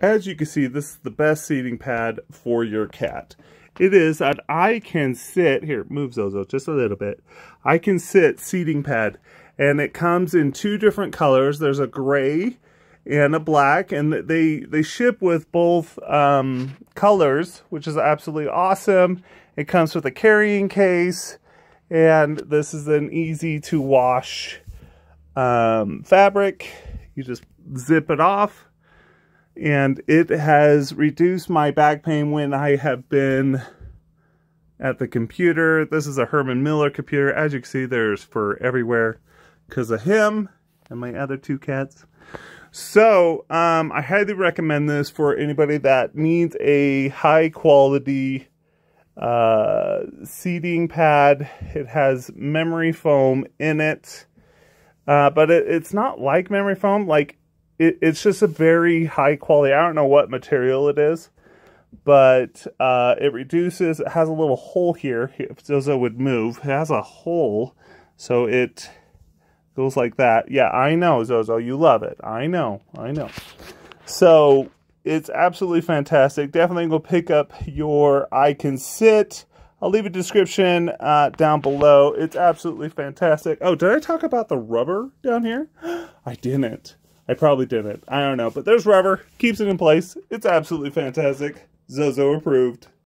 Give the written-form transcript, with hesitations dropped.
As you can see, this is the best seating pad for your cat. It is an I can sit, here, move Zozo just a little bit. I can sit seating pad, and it comes in 2 different colors. There's a gray and a black, and they ship with both colors, which is absolutely awesome. It comes with a carrying case, and this is an easy to wash fabric. You just zip it off. And it has reduced my back pain when I have been at the computer. This is a Herman Miller computer. As you can see, there's fur everywhere because of him and my other 2 cats. So, I highly recommend this for anybody that needs a high quality seating pad. It has memory foam in it, but it's not like memory foam. Like, it's just a very high quality. I don't know what material it is, but it reduces. It has a little hole here. If Zozo would move, it has a hole, so it goes like that. Yeah, I know, Zozo, you love it. I know. So it's absolutely fantastic. Definitely go pick up your I Can Sit. I'll leave a description down below. It's absolutely fantastic. Oh, did I talk about the rubber down here? I didn't. I probably didn't. I don't know. But there's rubber. Keeps it in place. It's absolutely fantastic. Zozo approved.